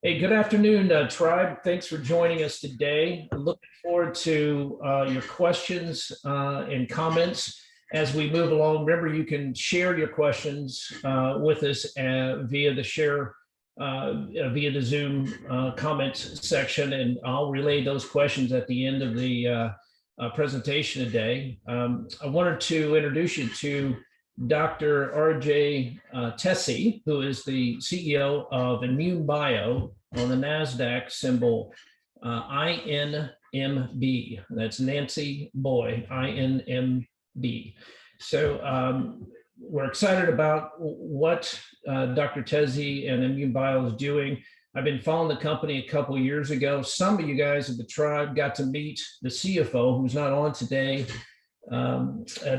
Hey, good afternoon, Tribe. Thanks for joining us today. I'm looking forward to your questions and comments as we move along. Remember, you can share your questions with us via the Zoom comments section, and I'll relay those questions at the end of the presentation today. I wanted to introduce you to Dr. RJ Tesi, who is the CEO of INmune Bio on the NASDAQ symbol INMB. That's Nancy Boy, INMB. So we're excited about what Dr. Tesi and INmune Bio is doing. I've been following the company a couple of years ago. Some of you guys at the Tribe got to meet the CFO, who's not on today,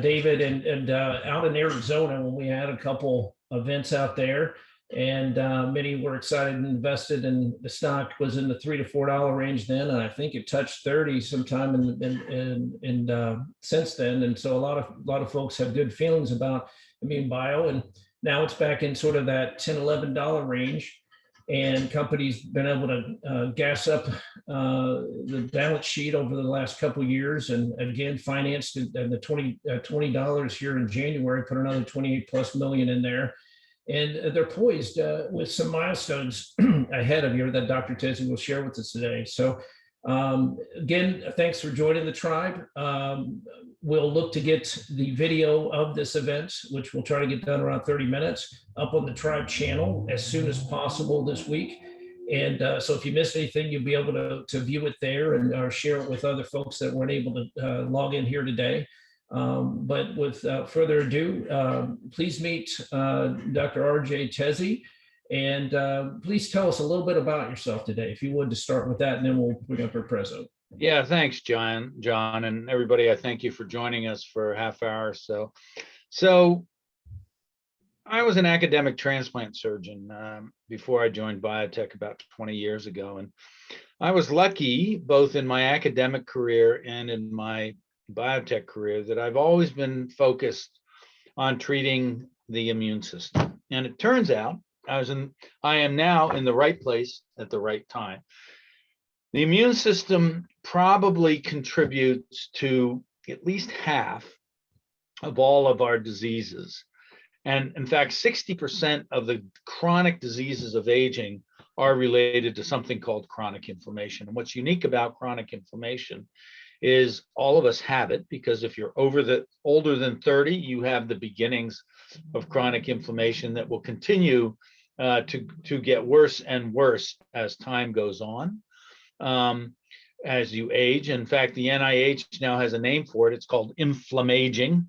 David, and out in Arizona when we had a couple events out there, and many were excited and invested, and the stock was in the $3 to $4 range then, and I think it touched 30 sometime in since then. And so a lot of folks have good feelings about INmune Bio, and now it's back in sort of that $10, $11 range. And companies been able to gas up the balance sheet over the last couple of years, and again financed the $20 here in January, put another 28 plus million in there, and they're poised with some milestones ahead of you that Dr. Tesi will share with us today. So again, thanks for joining the Tribe. We'll look to get the video of this event, which we'll try to get done around 30 minutes, up on the Tribe channel as soon as possible this week. And so if you missed anything, you'll be able to view it there and share it with other folks that weren't able to log in here today. But without further ado, please meet Dr. RJ Tesi. And please tell us a little bit about yourself today, if you would, to start with that, and then we'll bring up our preso. Yeah, thanks, John, and everybody. I thank you for joining us for a half hour or so. So I was an academic transplant surgeon before I joined biotech about 20 years ago. And I was lucky, both in my academic career and in my biotech career, that I've always been focused on treating the immune system. And it turns out I am now in the right place at the right time. The immune system probably contributes to at least half of all of our diseases. And in fact, 60% of the chronic diseases of aging are related to something called chronic inflammation. And what's unique about chronic inflammation is all of us have it, because if you're older than 30, you have the beginnings of chronic inflammation that will continue to get worse and worse as time goes on. As you age. In fact, the NIH now has a name for it. It's called inflammaging.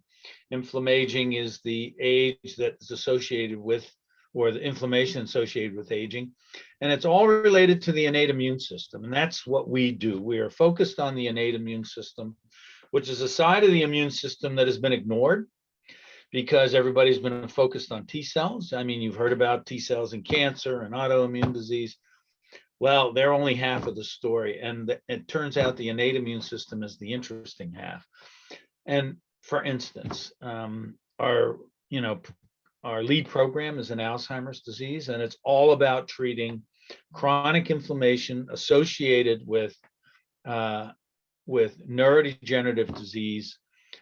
Inflammaging is the age that is associated with, or the inflammation associated with aging. And it's all related to the innate immune system. And that's what we do. We are focused on the innate immune system, which is a side of the immune system that has been ignored because everybody's been focused on T cells. I mean, you've heard about T cells in cancer and autoimmune disease. Well, they're only half of the story. And it turns out the innate immune system is the interesting half. And for instance, our lead program is in Alzheimer's disease, and it's all about treating chronic inflammation associated with neurodegenerative disease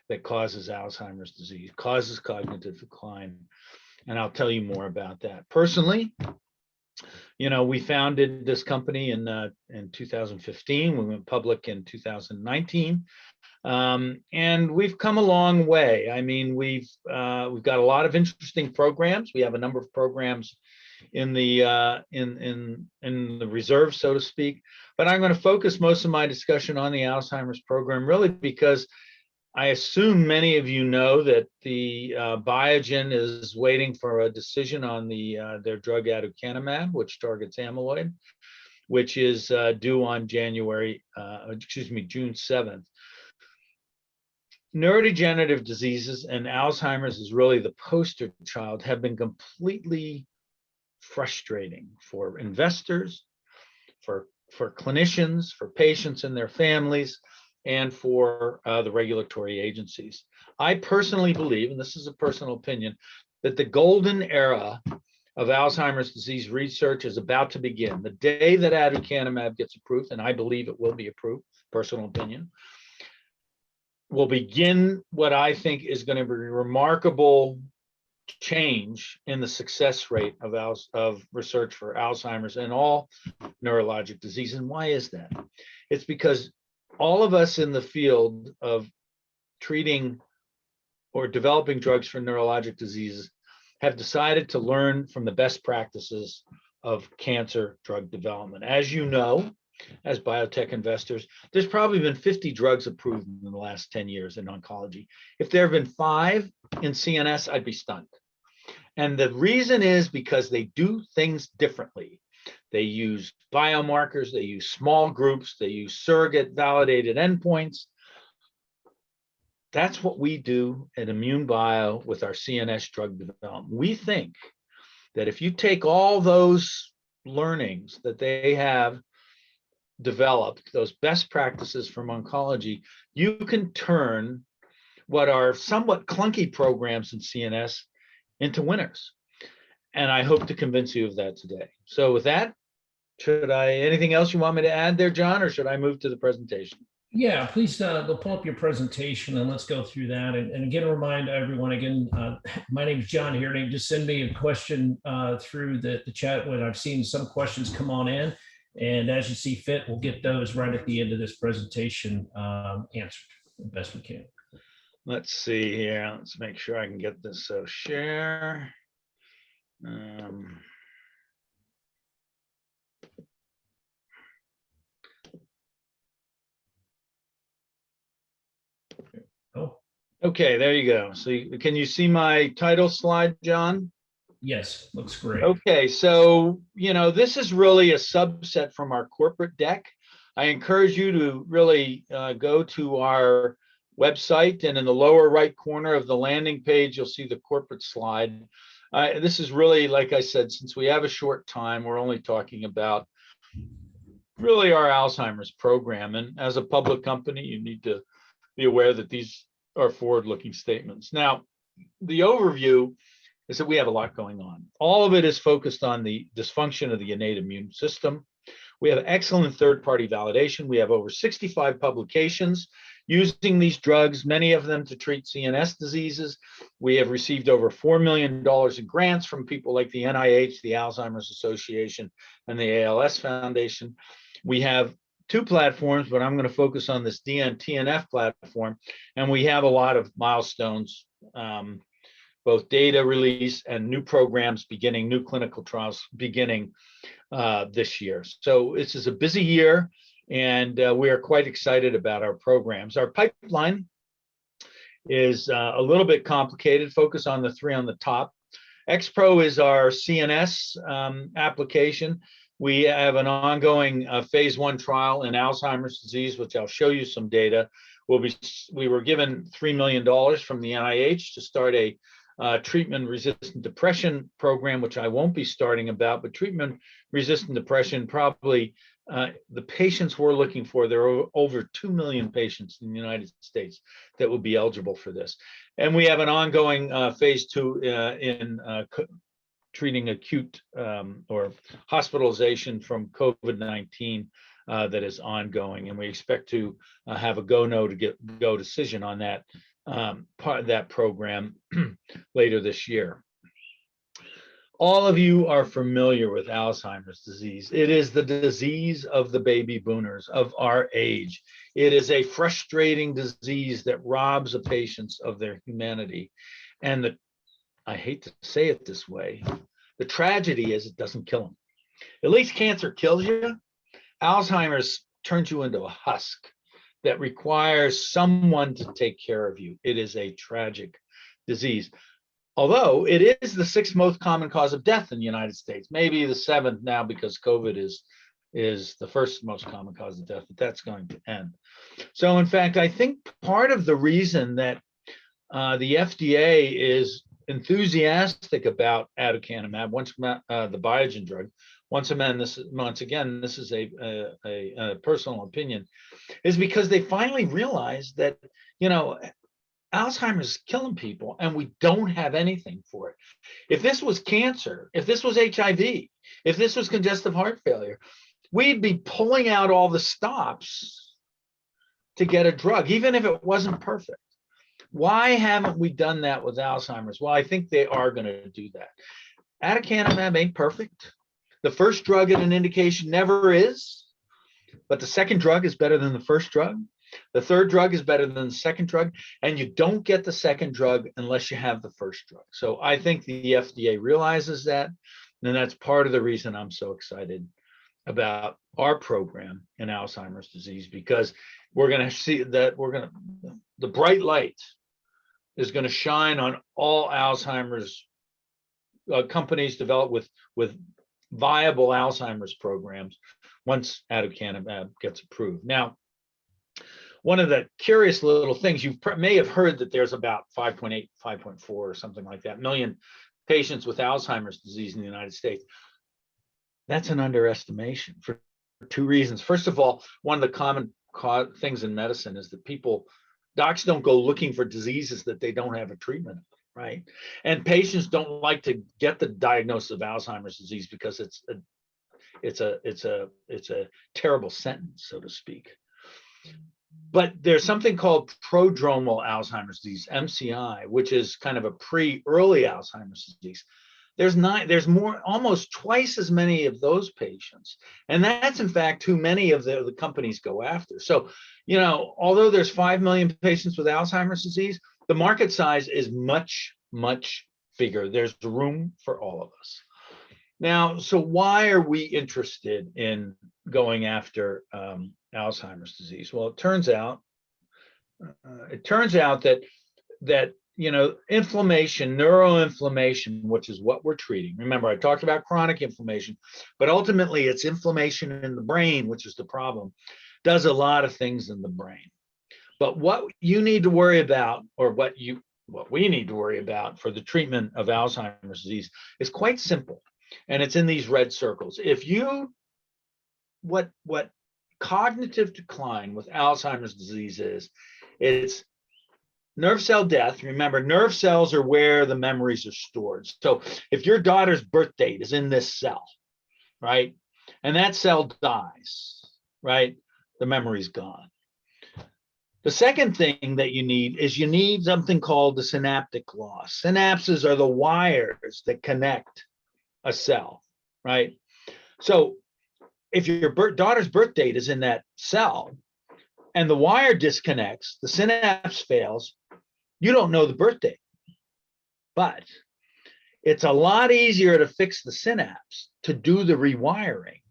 that causes Alzheimer's disease, causes cognitive decline. And I'll tell you more about that. Personally, we founded this company in 2015. We went public in 2019, and we've come a long way. I mean, we've got a lot of interesting programs. We have a number of programs in the reserve, so to speak. But I'm going to focus most of my discussion on the Alzheimer's program, really because I assume many of you know that the Biogen is waiting for a decision on their drug aducanumab, which targets amyloid, which is due on June 7th. Neurodegenerative diseases, and Alzheimer's is really the poster child, have been completely frustrating for investors, for clinicians, for patients and their families, and for the regulatory agencies. I personally believe, and this is a personal opinion, that the golden era of Alzheimer's disease research is about to begin. The day that aducanumab gets approved, and I believe it will be approved, personal opinion, will begin what I think is going to be a remarkable change in the success rate of research for Alzheimer's and all neurologic disease. And why is that? It's because all of us in the field of treating or developing drugs for neurologic diseases have decided to learn from the best practices of cancer drug development. As you know, as biotech investors, there's probably been 50 drugs approved in the last 10 years in oncology. If there have been 5 in CNS, I'd be stunned. And the reason is because they do things differently. They use biomarkers, they use small groups, they use surrogate validated endpoints. That's what we do at INmune Bio with our CNS drug development. We think that if you take all those learnings that they have developed, those best practices from oncology, you can turn what are somewhat clunky programs in CNS into winners. And I hope to convince you of that today. So with that, anything else you want me to add there, John, or should I move to the presentation? Yeah, please pull up your presentation and let's go through that. And again, remind everyone, my name is John here. And just send me a question through the chat when I've seen some questions come on in. And as you see fit, we'll get those right at the end of this presentation answered the best we can. Let's see here. Let's make sure I can get this. So share. Okay, there you go. So can you see my title slide, John? Yes, looks great. Okay, so, this is really a subset from our corporate deck. I encourage you to really go to our website, and in the lower right corner of the landing page, you'll see the corporate slide. This is really, like I said, since we have a short time, we're only talking about really our Alzheimer's program. And as a public company, you need to be aware that these are forward-looking statements. Now, the overview is that we have a lot going on. All of it is focused on the dysfunction of the innate immune system. We have excellent third-party validation. We have over 65 publications using these drugs, many of them to treat CNS diseases. We have received over $4 million in grants from people like the NIH, the Alzheimer's Association, and the ALS Foundation. We have 2 platforms, but I'm going to focus on this DN-TNF platform. And we have a lot of milestones, both data release and new programs beginning, new clinical trials beginning this year. So this is a busy year, and we are quite excited about our programs. Our pipeline is a little bit complicated. Focus on the 3 on the top. XPro is our CNS application. We have an ongoing phase 1 trial in Alzheimer's disease, which I'll show you some data. We were given $3 million from the NIH to start a treatment-resistant depression program, which I won't be starting about, but treatment-resistant depression, probably the patients we're looking for, there are over 2 million patients in the United States that would be eligible for this. And we have an ongoing phase 2 in treating acute or hospitalization from COVID-19 that is ongoing. And we expect to have a go decision on that part of that program later this year. All of you are familiar with Alzheimer's disease. It is the disease of the baby boomers of our age. It is a frustrating disease that robs the patients of their humanity. And I hate to say it this way, the tragedy is it doesn't kill them. At least cancer kills you. Alzheimer's turns you into a husk that requires someone to take care of you. It is a tragic disease. Although it is the 6th most common cause of death in the United States, maybe the 7th now because COVID is the 1st most common cause of death, but that's going to end. So in fact, I think part of the reason that the FDA is enthusiastic about aducanumab, the Biogen drug, once again, this is a personal opinion, is because they finally realized that, Alzheimer's is killing people and we don't have anything for it. If this was cancer, if this was HIV, if this was congestive heart failure, we'd be pulling out all the stops to get a drug, even if it wasn't perfect. Why haven't we done that with Alzheimer's? Well, I think they are going to do that. Aducanumab ain't perfect. The first drug in an indication never is, but the second drug is better than the first drug. The third drug is better than the second drug, and you don't get the second drug unless you have the first drug. So I think the FDA realizes that, and that's part of the reason I'm so excited about our program in Alzheimer's disease, because we're going to see that the bright light is going to shine on all Alzheimer's companies developed with viable Alzheimer's programs once aducanumab gets approved. Now, one of the curious little things, you may have heard that there's about 5.8, 5.4 or something like that million patients with Alzheimer's disease in the United States. That's an underestimation for two reasons. First of all, one of the common things in medicine is that docs don't go looking for diseases that they don't have a treatment of, right? And patients don't like to get the diagnosis of Alzheimer's disease because it's a terrible sentence, so to speak. But there's something called prodromal Alzheimer's disease, MCI, which is kind of a early Alzheimer's disease. There's almost twice as many of those patients. And that's in fact who many of the companies go after. So, although there's 5 million patients with Alzheimer's disease, the market size is much, much bigger. There's room for all of us. Now, so why are we interested in going after Alzheimer's disease? Well, it turns out that inflammation, neuroinflammation, which is what we're treating. Remember, I talked about chronic inflammation, but ultimately it's inflammation in the brain, which is the problem, does a lot of things in the brain. But what you need to worry about, or what we need to worry about for the treatment of Alzheimer's disease is quite simple. And it's in these red circles. What cognitive decline with Alzheimer's disease is, it's nerve cell death. Remember, nerve cells are where the memories are stored. So if your daughter's birth date is in this cell, right, and that cell dies, right, the memory's gone. The second thing that you need something called the synaptic loss. Synapses are the wires that connect a cell, right? So if your daughter's birth date is in that cell and the wire disconnects, the synapse fails, you don't know the birth date. But it's a lot easier to fix the synapse, to do the rewiring,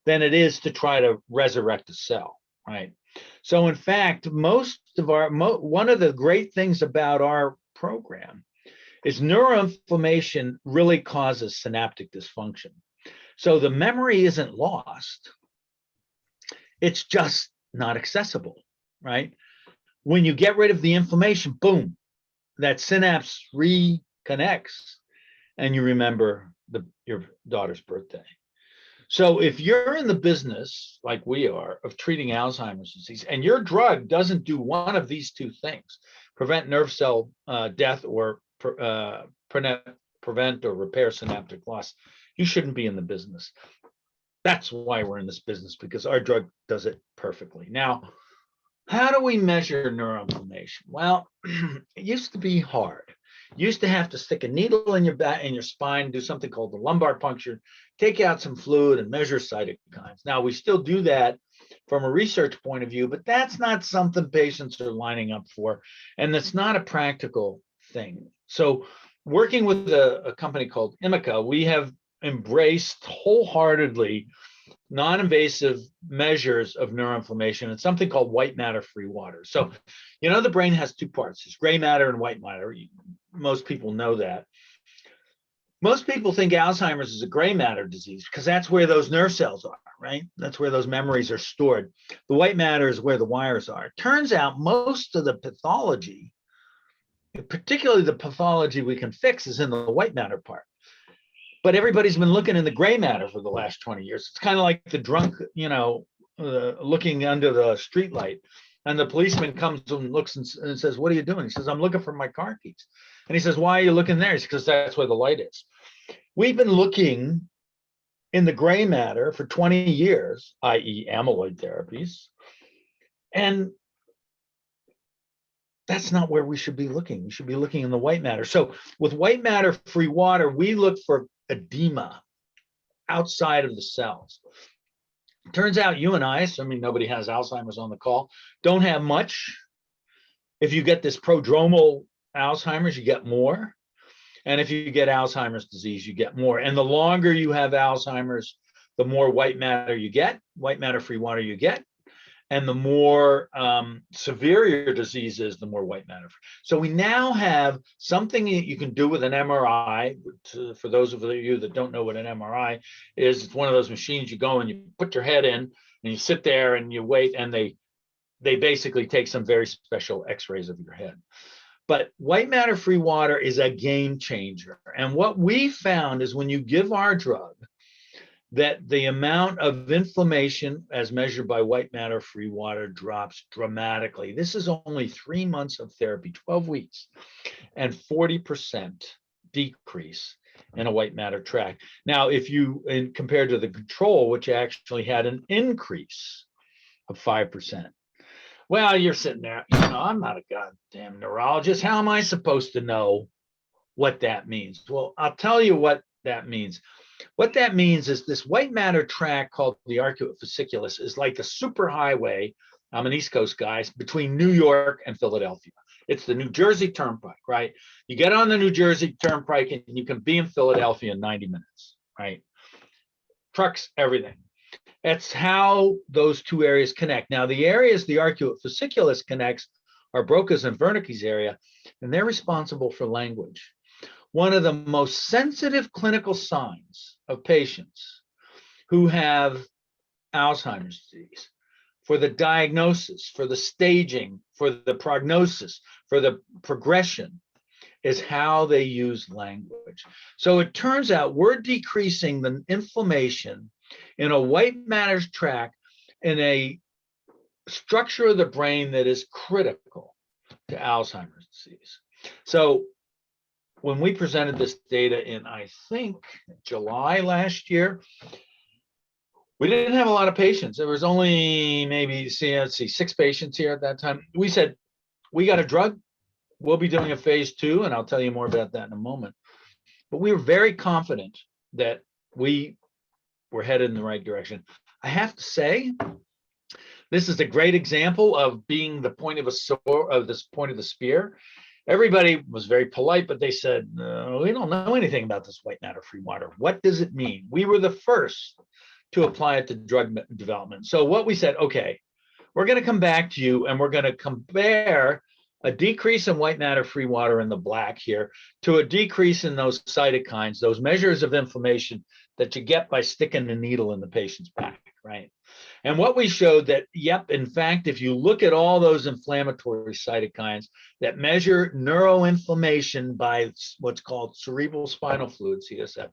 than it is to try to resurrect a cell, right? So in fact, one of the great things about our program is neuroinflammation really causes synaptic dysfunction. So the memory isn't lost, it's just not accessible, right? When you get rid of the inflammation, boom, that synapse reconnects and you remember your daughter's birthday. So if you're in the business, like we are, of treating Alzheimer's disease, and your drug doesn't do one of these two things, prevent nerve cell death or prevent or repair synaptic loss, you shouldn't be in the business. That's why we're in this business, because our drug does it perfectly. Now, how do we measure neuroinflammation? Well, it used to be hard. You used to have to stick a needle in your back, in your spine, do something called the lumbar puncture, take out some fluid and measure cytokines. Now, we still do that from a research point of view, but that's not something patients are lining up for, and that's not a practical thing. So working with a company called INMB, we have embraced wholeheartedly non-invasive measures of neuroinflammation and something called white matter-free water. So, the brain has two parts. There's gray matter and white matter. Most people know that. Most people think Alzheimer's is a gray matter disease because that's where those nerve cells are, right? That's where those memories are stored. The white matter is where the wires are. It turns out most of the pathology, particularly the pathology we can fix, is in the white matter part. But everybody's been looking in the gray matter for the last 20 years. It's kind of like the drunk, looking under the streetlight. And the policeman comes and looks and says, "What are you doing?" He says, "I'm looking for my car keys." And he says, "Why are you looking there?" He says, "Because that's where the light is." We've been looking in the gray matter for 20 years, i.e. amyloid therapies. And that's not where we should be looking. We should be looking in the white matter. So with white matter free water, we look for edema outside of the cells. Turns out you and I, assuming nobody has Alzheimer's on the call, don't have much. If you get this prodromal Alzheimer's, you get more. And if you get Alzheimer's disease, you get more. And the longer you have Alzheimer's, the more white matter you get, white matter free water you get. And the more severe your disease is, the more white matter. So we now have something that you can do with an MRI. For those of you that don't know what an MRI is, it's one of those machines you go and you put your head in and you sit there and you wait, and they basically take some very special x-rays of your head. But white matter free water is a game changer. And what we found is when you give our drug, that the amount of inflammation as measured by white matter free water drops dramatically. This is only 3 months of therapy, 12 weeks, and 40% decrease in a white matter tract. Now, if you compared to the control, which actually had an increase of 5%. Well, you're sitting there, I'm not a goddamn neurologist. How am I supposed to know what that means? Well, I'll tell you what that means. What that means is this white matter tract called the arcuate fasciculus is like the superhighway. I'm an East Coast guy, between New York and Philadelphia. It's the New Jersey Turnpike, right? You get on the New Jersey Turnpike and you can be in Philadelphia in 90 minutes, right? Trucks, everything. That's how those two areas connect. Now, the areas the arcuate fasciculus connects are Broca's and Wernicke's area, and they're responsible for language. One of the most sensitive clinical signs of patients who have Alzheimer's disease, for the diagnosis, for the staging, for the prognosis, for the progression, is how they use language. So it turns out we're decreasing the inflammation in a white matter tract in a structure of the brain that is critical to Alzheimer's disease. So when we presented this data in, I think, July last year, we didn't have a lot of patients. There was only maybe, let's see, 6 patients here at that time. We said, we got a drug. We'll be doing a phase 2, and I'll tell you more about that in a moment. But we were very confident that we were headed in the right direction. I have to say, this is a great example of being the point of the spear. Everybody was very polite, but they said, we don't know anything about this white matter free water. What does it mean? We were the first to apply it to drug development. So what we said, okay, we're going to come back to you and we're going to compare a decrease in white matter free water in the black here to a decrease in those cytokines, those measures of inflammation that you get by sticking the needle in the patient's back, right? And what we showed that, yep, in fact, if you look at all those inflammatory cytokines that measure neuroinflammation by what's called cerebral spinal fluid, CSF,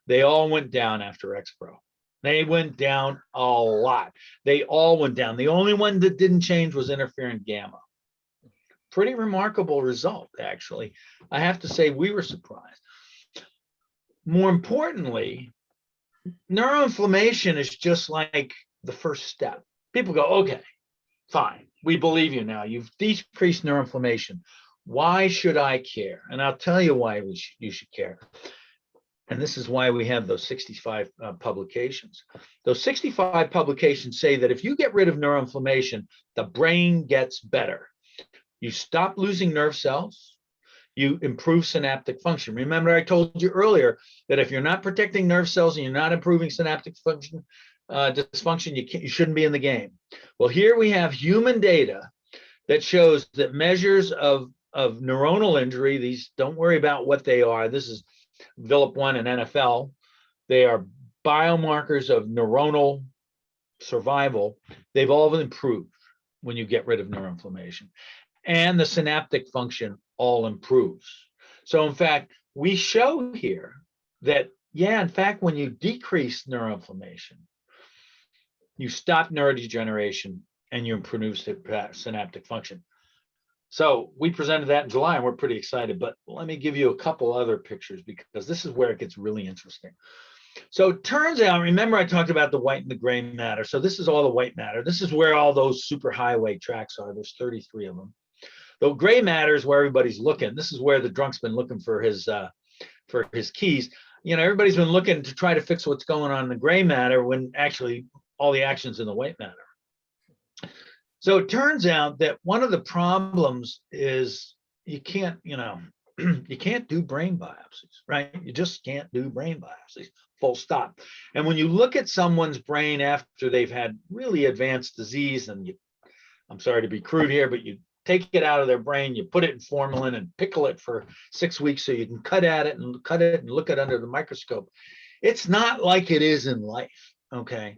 they all went down after XPro. They went down a lot. They all went down. The only one that didn't change was interferon gamma. Pretty remarkable result, actually. I have to say, we were surprised. More importantly, neuroinflammation is just like the first step. People go, okay, fine, we believe you now. You've decreased neuroinflammation. Why should I care? And I'll tell you why you should care. And this is why we have those 65 publications. Those 65 publications say that if you get rid of neuroinflammation, the brain gets better. You stop losing nerve cells. You improve synaptic function. Remember, I told you earlier that if you're not protecting nerve cells and you're not improving synaptic function, dysfunction, you shouldn't be in the game. Well, here we have human data that shows that measures of neuronal injury, these, don't worry about what they are. This is VILIP-1 and NFL. They are biomarkers of neuronal survival. They've all improved when you get rid of neuroinflammation. And the synaptic function all improves. So in fact, we show here that, yeah, in fact, when you decrease neuroinflammation, you stop neurodegeneration and you improve synaptic function. So we presented that in July and we're pretty excited, but let me give you a couple other pictures because this is where it gets really interesting. So it turns out, remember I talked about the white and the gray matter. So this is all the white matter. This is where all those superhighway tracks are. There's 33 of them. The gray matter is where everybody's looking. This is where the drunk's been looking for his keys. You know, everybody's been looking to try to fix what's going on in the gray matter when actually all the action's in the white matter. So it turns out that one of the problems is you can't, you know, you can't do brain biopsies, right? You just can't do brain biopsies, full stop. And when you look at someone's brain after they've had really advanced disease, and I'm sorry to be crude here, but you take it out of their brain, you put it in formalin and pickle it for 6 weeks so you can cut at it and look at it under the microscope. It's not like it is in life, okay?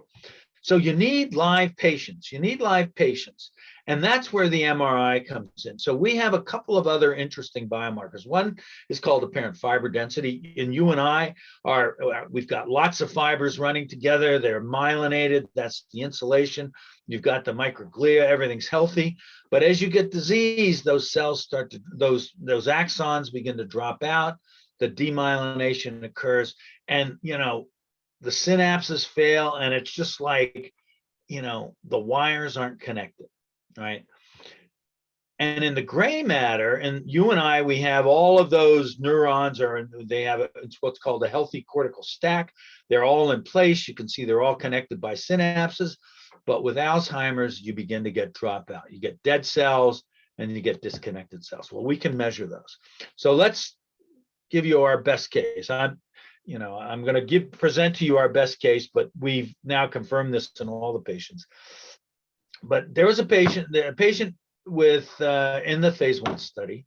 So you need live patients. You need live patients. And that's where the MRI comes in. So we have a couple of other interesting biomarkers. One is called apparent fiber density. And you and I we've got lots of fibers running together. They're myelinated. That's the insulation. You've got the microglia. Everything's healthy. But as you get disease, those cells start to, those axons begin to drop out. The demyelination occurs. And, you know, the synapses fail, and it's just like, you know, the wires aren't connected, right? And in the gray matter, and you and I, we have all of those neurons it's what's called a healthy cortical stack. They're all in place. You can see they're all connected by synapses. But with Alzheimer's, you begin to get dropout. You get dead cells and you get disconnected cells. Well, we can measure those. So let's give you our best case. I'm going to present to you our best case, but we've now confirmed this in all the patients. But there was a patient with in the phase 1 study.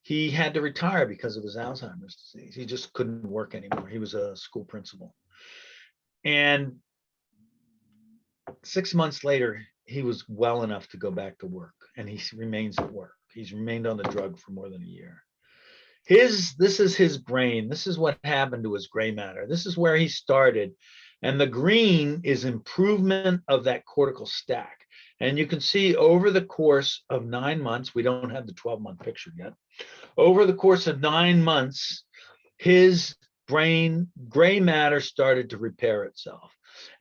He had to retire because of his Alzheimer's disease. He just couldn't work anymore. He was a school principal. And 6 months later, he was well enough to go back to work, and he remains at work. He's remained on the drug for more than a year. This is his brain. This is what happened to his gray matter. This is where he started. And the green is improvement of that cortical stack. And you can see over the course of 9 months, we don't have the 12-month picture yet. Over the course of 9 months, his brain gray matter started to repair itself.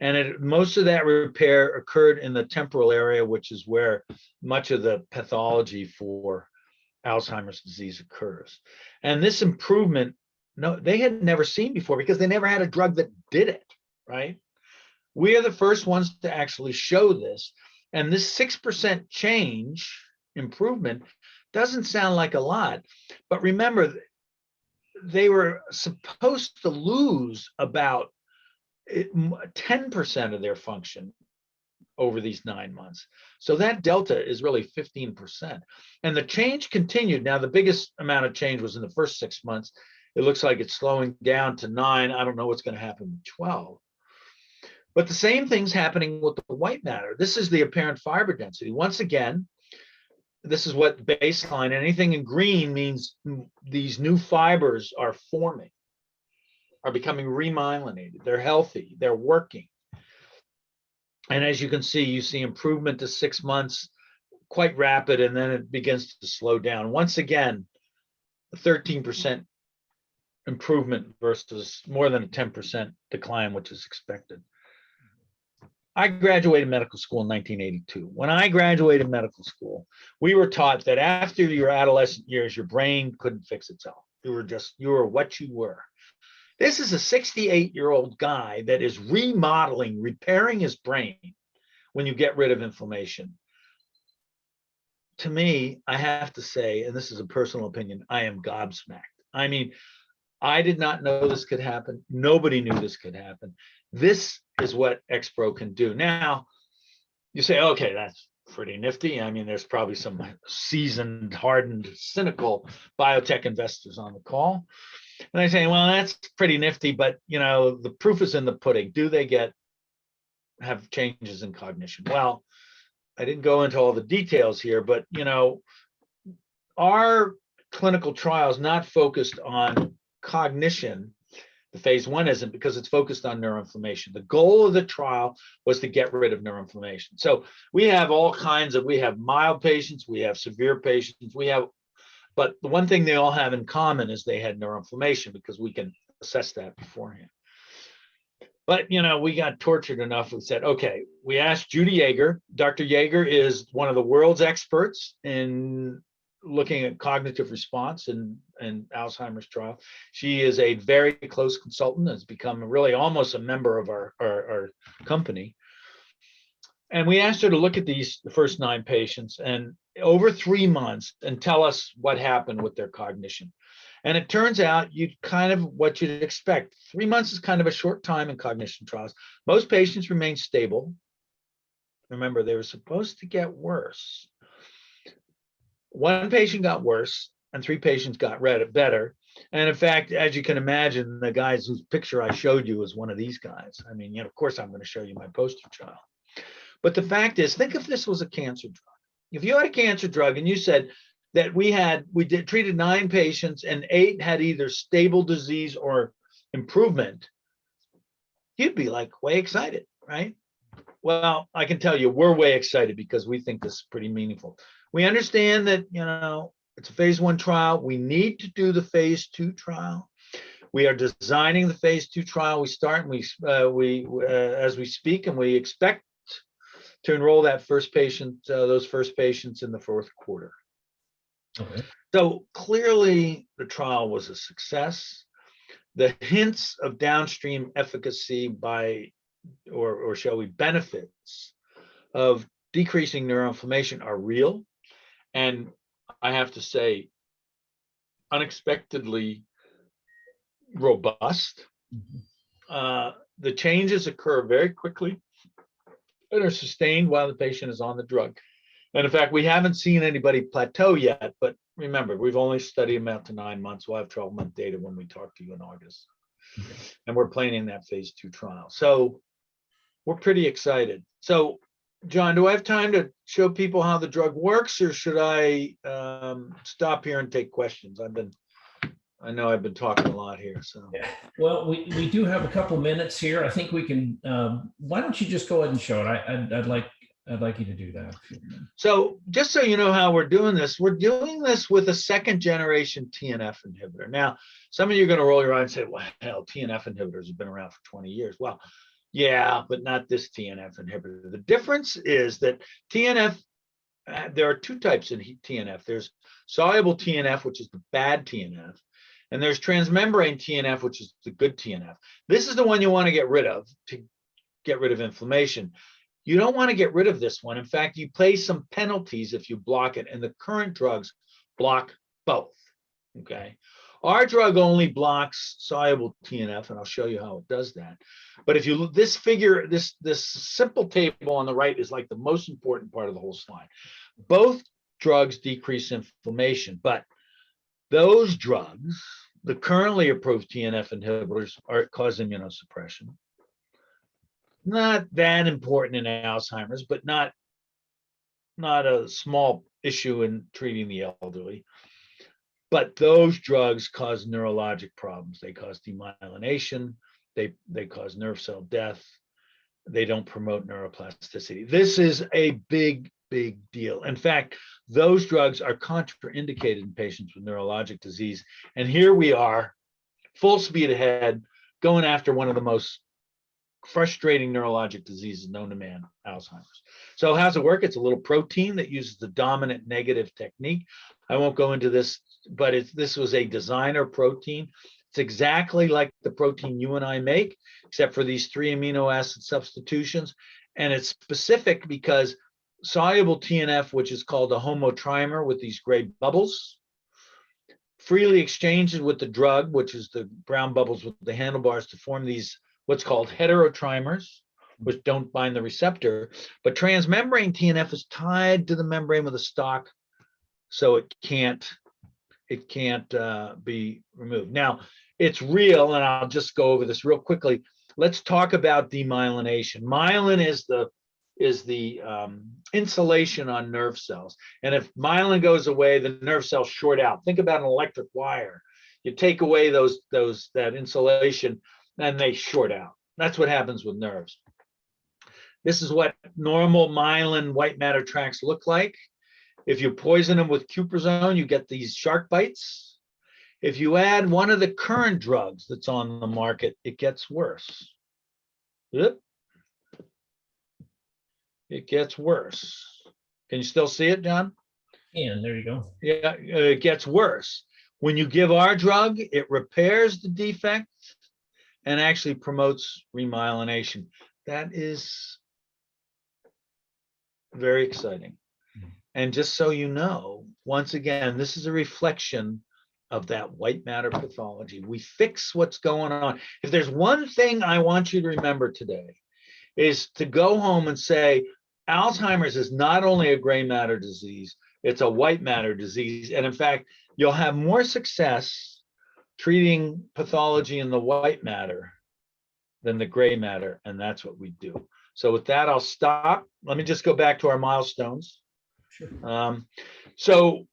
And most of that repair occurred in the temporal area, which is where much of the pathology for Alzheimer's disease occurs. And this improvement, they had never seen before because they never had a drug that did it, right? We are the first ones to actually show this. And this 6% change improvement doesn't sound like a lot, but remember, they were supposed to lose about 10% of their function over these 9 months. So that delta is really 15%. And the change continued. Now, the biggest amount of change was in the first 6 months. It looks like it's slowing down to 9. I don't know what's going to happen with 12. But the same thing's happening with the white matter. This is the apparent fiber density. Once again, this is what baseline, anything in green means these new fibers are forming, are becoming remyelinated. They're healthy, they're working. And as you can see, you see improvement to 6 months, quite rapid, and then it begins to slow down. Once again, a 13% improvement versus more than a 10% decline, which is expected. I graduated medical school in 1982. When I graduated medical school, we were taught that after your adolescent years, your brain couldn't fix itself. You were what you were. This is a 68-year-old guy that is remodeling, repairing his brain when you get rid of inflammation. To me, I have to say, and this is a personal opinion, I am gobsmacked. I mean, I did not know this could happen. Nobody knew this could happen. This is what XPro can do. Now, you say, okay, that's pretty nifty. I mean, there's probably some seasoned, hardened, cynical biotech investors on the call. And they say, well, that's pretty nifty, but you know, the proof is in the pudding. Do they have changes in cognition? Well, I didn't go into all the details here, but you know, our clinical trial is not focused on cognition. The phase 1 isn't, because it's focused on neuroinflammation. The goal of the trial was to get rid of neuroinflammation. So we have all kinds of, we have mild patients, we have severe patients, but the one thing they all have in common is they had neuroinflammation, because we can assess that beforehand. But, we got tortured enough. We said, okay, we asked Judy Yeager. Dr. Yeager is one of the world's experts in looking at cognitive response in Alzheimer's trial. She is a very close consultant, has become really almost a member of our company. And we asked her to look at the first 9 patients and over 3 months and tell us what happened with their cognition. And it turns out what you'd expect. 3 months is kind of a short time in cognition trials. Most patients remain stable. Remember, they were supposed to get worse. 1 patient got worse and 3 patients got better. And in fact, as you can imagine, the guys whose picture I showed you is one of these guys. I mean, of course, I'm going to show you my poster child. But the fact is, think if this was a cancer drug. If you had a cancer drug and you said that we treated 9 patients and 8 had either stable disease or improvement, you'd be like way excited, right? Well, I can tell you we're way excited because we think this is pretty meaningful. We understand that, it's a phase 1 trial. We need to do the phase 2 trial. We are designing the phase 2 trial. We start as we speak, and we expect to enroll those first patients in the 4th quarter. Okay. So clearly the trial was a success. The hints of downstream efficacy or shall we benefits of decreasing neuroinflammation are real. And I have to say, unexpectedly robust. The changes occur very quickly and are sustained while the patient is on the drug. And in fact, we haven't seen anybody plateau yet, but remember, we've only studied them out to 9 months. We'll have 12-month data when we talk to you in August. And we're planning that phase 2 trial. So we're pretty excited. So, John, do I have time to show people how the drug works, or should I stop here and take questions? I know I've been talking a lot here. So yeah. Well, we do have a couple minutes here. I think we can. Why don't you just go ahead and show it? I'd like you to do that. So just so you know how we're doing this with a 2nd generation TNF inhibitor. Now, some of you are going to roll your eyes and say, well, hell, TNF inhibitors have been around for 20 years. Well, yeah, but not this TNF inhibitor. The difference is that TNF, there are 2 types in TNF. There's soluble TNF, which is the bad TNF, and there's transmembrane TNF, which is the good TNF. This is the one you want to get rid of inflammation. You don't want to get rid of this one. In fact, you pay some penalties if you block it, and the current drugs block both, okay? Our drug only blocks soluble TNF, and I'll show you how it does that. But if you look, this simple table on the right is like the most important part of the whole slide. Both drugs decrease inflammation, but those drugs, the currently approved TNF inhibitors, cause immunosuppression. Not that important in Alzheimer's, but not a small issue in treating the elderly. But those drugs cause neurologic problems. They cause demyelination. They cause nerve cell death. They don't promote neuroplasticity. This is a big, big deal. In fact, those drugs are contraindicated in patients with neurologic disease. And here we are, full speed ahead, going after one of the most frustrating neurologic diseases known to man, Alzheimer's. So how's it work? It's a little protein that uses the dominant negative technique. I won't go into this, but this was a designer protein. It's exactly like the protein you and I make, except for these 3 amino acid substitutions. And it's specific because soluble TNF, which is called a homotrimer with these gray bubbles, freely exchanges with the drug, which is the brown bubbles with the handlebars, to form these what's called heterotrimers, which don't bind the receptor. But transmembrane TNF is tied to the membrane with a stalk, so it can't be removed. Now, it's real, and I'll just go over this real quickly. Let's talk about demyelination. Myelin is the insulation on nerve cells. And if myelin goes away, the nerve cells short out. Think about an electric wire. You take away that insulation, and they short out. That's what happens with nerves. This is what normal myelin white matter tracts look like. If you poison them with cuprizone, you get these shark bites. If you add one of the current drugs that's on the market, it gets worse. Yep. It gets worse. Can you still see it, John? And there you go. Yeah, it gets worse. When you give our drug, it repairs the defect and actually promotes remyelination. That is very exciting. And just so you know, once again, this is a reflection of that white matter pathology. We fix what's going on. If there's one thing I want you to remember today, is to go home and say, Alzheimer's is not only a gray matter disease, it's a white matter disease. And in fact, you'll have more success treating pathology in the white matter than the gray matter. And that's what we do. So with that, I'll stop. Let me just go back to our milestones. Sure. So,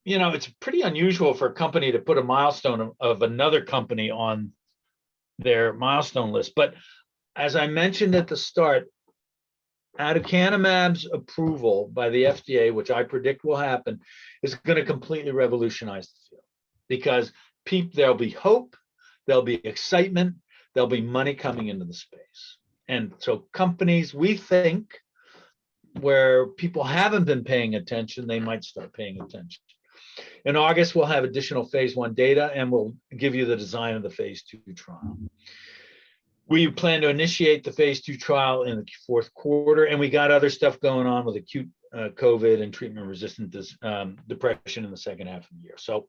you know, it's pretty unusual for a company to put a milestone of another company on their milestone list. But as I mentioned at the start, aducanumab's approval by the FDA, which I predict will happen, is going to completely revolutionize the field, because there'll be hope, there'll be excitement, there'll be money coming into the space. And so companies, we think, where people haven't been paying attention, they might start paying attention. In August, we'll have additional phase 1 data, and we'll give you the design of the phase 2 trial. We plan to initiate the phase 2 trial in the fourth quarter, and we got other stuff going on with acute COVID and treatment-resistant depression in the second half of the year. So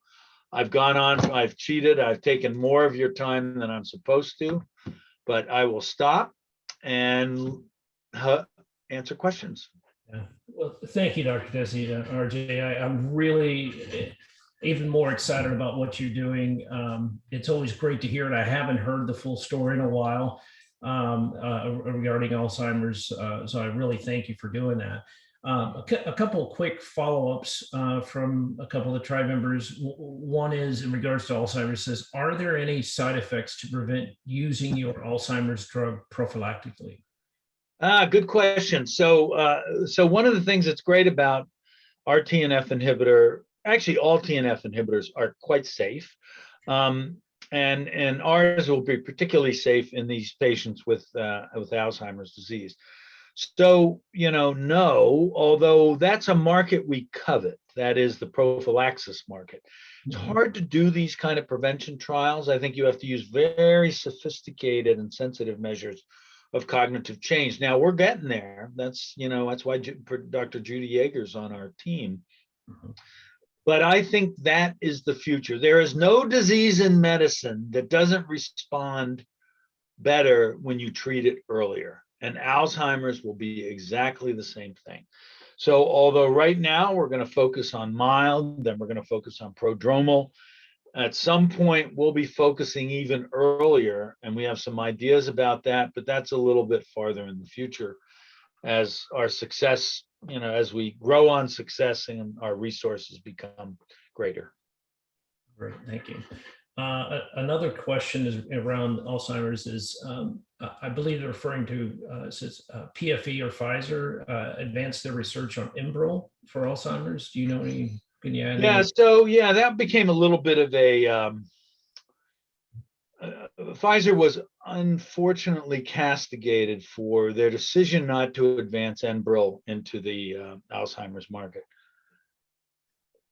I've gone on, I've cheated, I've taken more of your time than I'm supposed to, but I will stop and answer questions. Yeah. Well, thank you, Dr. Tesi, RJ. I'm really even more excited about what you're doing. It's always great to hear it. I haven't heard the full story in a while regarding Alzheimer's, so I really thank you for doing that. A couple of quick follow-ups from a couple of the tribe members. One is in regards to Alzheimer's, says, are there any side effects to prevent using your Alzheimer's drug prophylactically? Good question. So one of the things that's great about our TNF inhibitor, actually all TNF inhibitors are quite safe. And ours will be particularly safe in these patients with Alzheimer's disease. So, you know, no, although that's a market we covet, that is the prophylaxis market. It's hard to do these kind of prevention trials. I think you have to use very sophisticated and sensitive measures of cognitive change. Now we're getting there. That's, you know, that's why Dr. Judy Yeager's on our team. But I think that is the future. There is no disease in medicine that doesn't respond better when you treat it earlier. And Alzheimer's will be exactly the same thing. So although right now we're going to focus on mild, then we're going to focus on prodromal, at some point we'll be focusing even earlier, and we have some ideas about that, but that's a little bit farther in the future as our success, you know, as we grow on success and our resources become greater. Great, thank you. Another question is around Alzheimer's is, I believe they're referring to says PFE or Pfizer advanced their research on Enbrel for Alzheimer's. Do you know any? Can you add? Yeah, so yeah, that became a little bit of a Pfizer was unfortunately castigated for their decision not to advance Enbrel into the Alzheimer's market.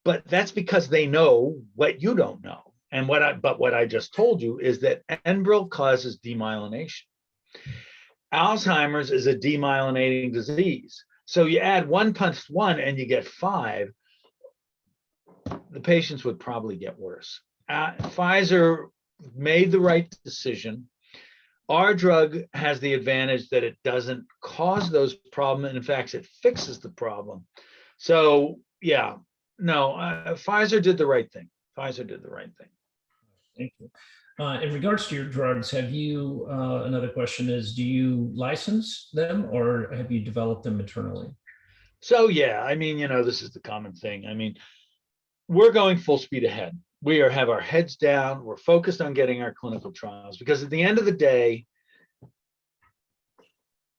But that's because they know what you don't know. And what I just told you is that Enbrel causes demyelination. Alzheimer's is a demyelinating disease. So you add 1 + 1 and you get 5. The patients would probably get worse. Pfizer made the right decision. Our drug has the advantage that it doesn't cause those problems, and in fact, it fixes the problem. So yeah, no, Pfizer did the right thing. Pfizer did the right thing. Thank you. In regards to your drugs, have you, another question is, do you license them or have you developed them internally? So yeah, I mean, you know, this is the common thing. I mean, we're going full speed ahead. have our heads down. We're focused on getting our clinical trials, because at the end of the day,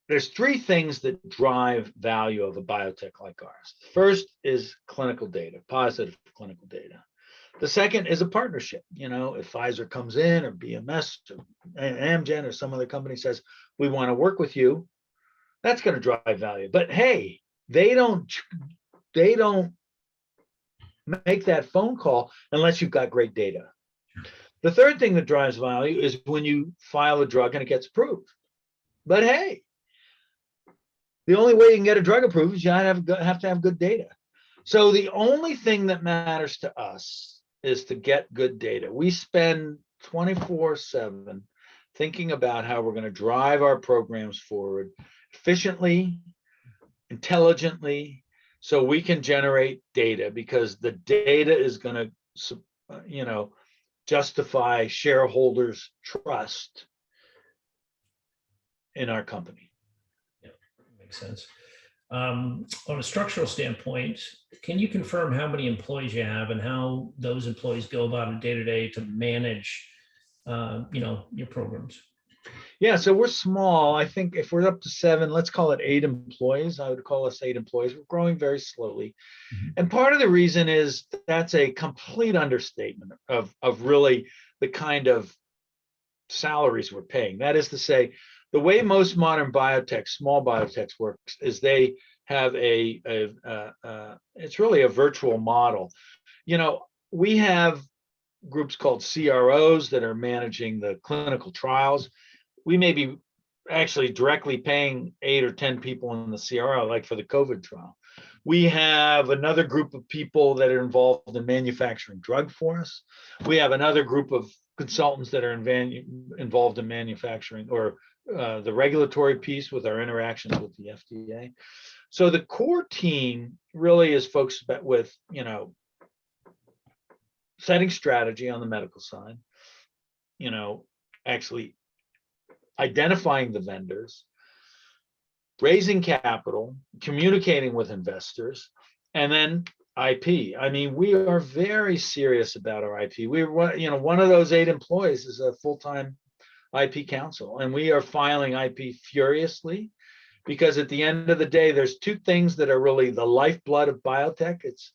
there's three things that drive value of a biotech like ours. First is clinical data, positive clinical data. The second is a partnership. You know, if Pfizer comes in, or BMS or Amgen or some other company says, we want to work with you, that's going to drive value. But hey, they don't make that phone call unless you've got great data. The third thing that drives value is when you file a drug and it gets approved. But hey, the only way you can get a drug approved is you have to have good data. So the only thing that matters to us is to get good data. We spend 24/7 thinking about how we're going to drive our programs forward efficiently, intelligently, so we can generate data, because the data is going to, justify shareholders' trust in our company. Makes sense. On a structural standpoint, can you confirm how many employees you have and how those employees go about it day to day to manage, your programs? Yeah, so we're small. I think if we're up to 7, let's call it 8 employees. I would call us 8 employees. We're growing very slowly. Mm-hmm. And part of the reason is that's a complete understatement of really the kind of salaries we're paying. That is to say, the way most modern biotechs, small biotechs works is they have it's really a virtual model. We have groups called CROs that are managing the clinical trials. We may be actually directly paying 8 or 10 people in the CRO, like for the COVID trial. We have another group of people that are involved in manufacturing drug for us. We have another group of consultants that are involved in manufacturing or the regulatory piece with our interactions with the FDA. So the core team really is folks with, setting strategy on the medical side, actually identifying the vendors, raising capital, communicating with investors, and then IP. I mean, we are very serious about our IP. We're one of those 8 employees is a full-time IP counsel, and we are filing IP furiously, because at the end of the day, there's 2 things that are really the lifeblood of biotech. It's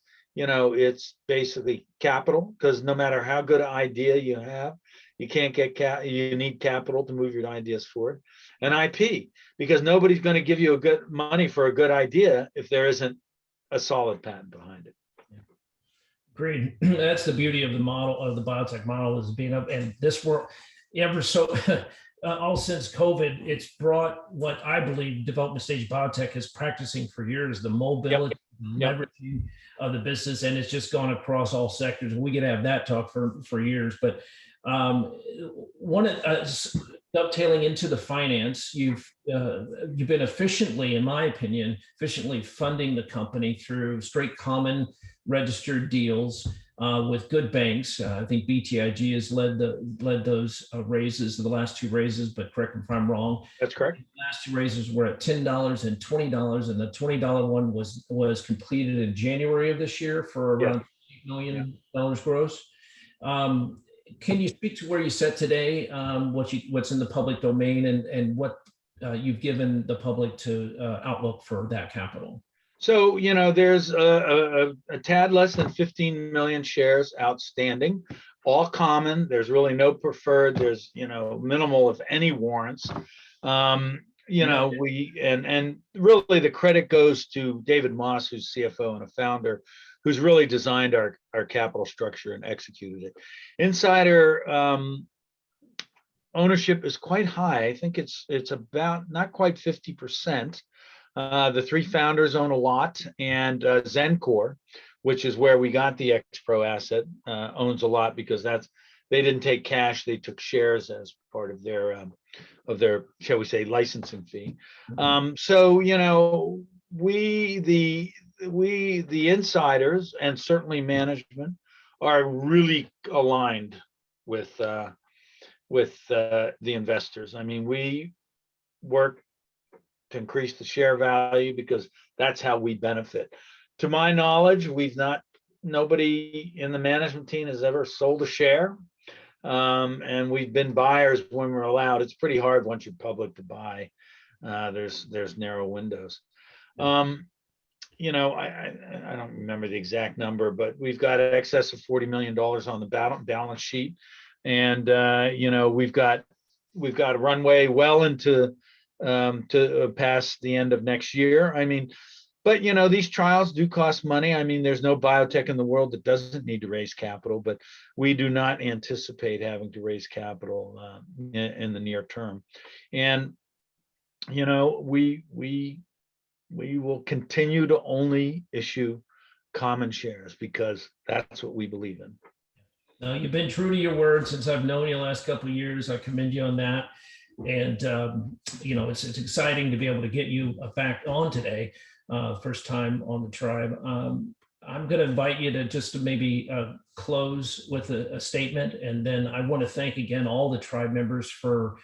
basically capital, because no matter how good an idea you have, you can't get you need capital to move your ideas forward, and IP, because nobody's going to give you a good money for a good idea if there isn't a solid patent behind it. Agreed. That's the beauty of the model, of the biotech model, is being up, and this world ever so all since COVID, it's brought what I believe development stage biotech is practicing for years, the mobility, leveraging of the business, and it's just gone across all sectors. And we could have that talk for years, but one dovetailing into the finance, you've been efficiently, in my opinion, funding the company through straight common registered deals with good banks. I think BTIG has led those raises, the last 2 raises, but correct me if I'm wrong. That's correct. The last 2 raises were at $10 and $20, and the $20 one was completed in January of this year for around $8 million gross. Can you speak to where you sit today, what's in the public domain, and what you've given the public to outlook for that capital? So, there's a tad less than 15 million shares outstanding, all common. There's really no preferred. There's, minimal, if any, warrants. And really the credit goes to David Moss, who's CFO and a founder, who's really designed our capital structure and executed it. Insider ownership is quite high. I think it's about not quite 50%. The 3 founders own a lot, and Xencor, which is where we got the XPro asset, owns a lot, because they didn't take cash; they took shares as part of their shall we say, licensing fee. So we the insiders and certainly management are really aligned with the investors. I mean, we work to increase the share value because that's how we benefit. To my knowledge, we've not nobody in the management team has ever sold a share. And we've been buyers when we're allowed. It's pretty hard once you're public to buy. There's narrow windows. You know, I don't remember the exact number, but we've got excess of $40 million on the balance sheet, and you know, we've got a runway well into to past the end of next year. I mean, but you know, these trials do cost money. I mean, there's no biotech in the world that doesn't need to raise capital, but we do not anticipate having to raise capital in the near term. And you know, we will continue to only issue common shares because that's what we believe in. No, you've been true to your word since I've known you the last couple of years. I commend you on that. And, you know, it's exciting to be able to get you back on today, first time on the tribe. I'm going to invite you to just maybe close with a statement. And then I want to thank again all the tribe members for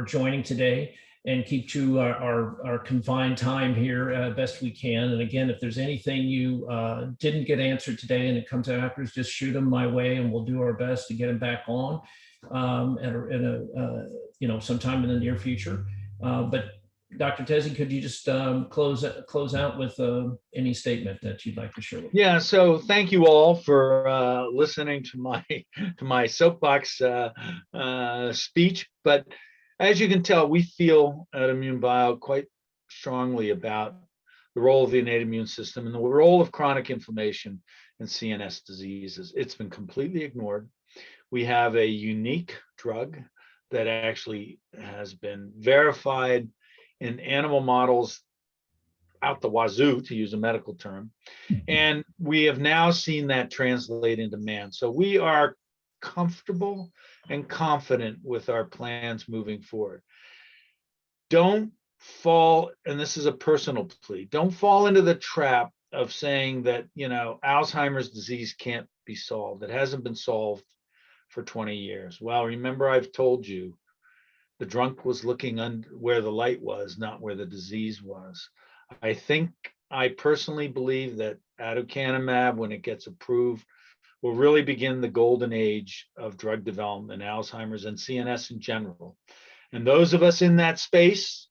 joining today, and keep to our confined time here best we can. And again, if there's anything you didn't get answered today and it comes afterwards, just shoot them my way and we'll do our best to get them back on you know, sometime in the near future. But Dr. Tesi, could you just close out with any statement that you'd like to share with me? Yeah, so thank you all for listening to my soapbox speech. But as you can tell, we feel at INmune Bio quite strongly about the role of the innate immune system and the role of chronic inflammation in CNS diseases. It's been completely ignored. We have a unique drug that actually has been verified in animal models out the wazoo, to use a medical term. And we have now seen that translate into man. So we are comfortable and confident with our plans moving forward. Don't fall, and this is a personal plea, don't fall into the trap of saying that, you know, Alzheimer's disease can't be solved. It hasn't been solved for 20 years. Well, remember, I've told you, the drunk was looking under where the light was, not where the disease was. I personally believe that aducanumab, when it gets approved, will really begin the golden age of drug development in Alzheimer's and CNS in general. And those of us in that space,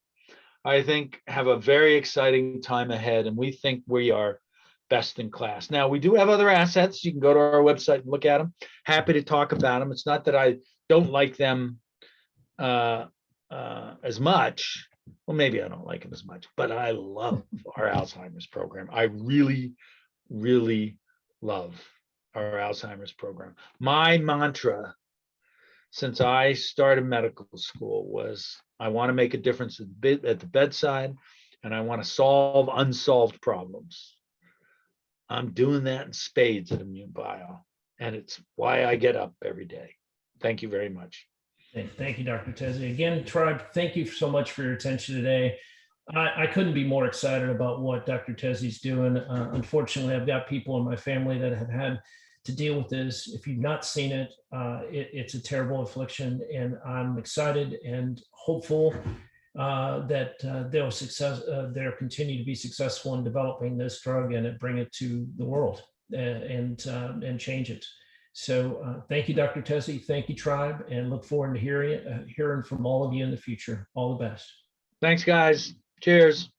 I think, have a very exciting time ahead, and we think we are best in class. Now, we do have other assets. You can go to our website and look at them. Happy to talk about them. It's not that I don't like them as much. Well, maybe I don't like them as much, but I love our Alzheimer's program. I really, really love our Alzheimer's program. My mantra since I started medical school was, I want to make a difference at the bedside, and I want to solve unsolved problems. I'm doing that in spades at INmune Bio, and it's why I get up every day. Thank you very much. Thank you, Dr. Tesi. Again, tribe, thank you so much for your attention today. I couldn't be more excited about what Dr. Tesi's doing. Unfortunately, I've got people in my family that have had to deal with this. If you've not seen it, it's a terrible affliction, and I'm excited and hopeful that they'll continue to be successful in developing this drug and bring it to the world and change it. So thank you, Dr. Tesi. Thank you, tribe, and look forward to hearing from all of you in the future. All the best. Thanks, guys. Cheers.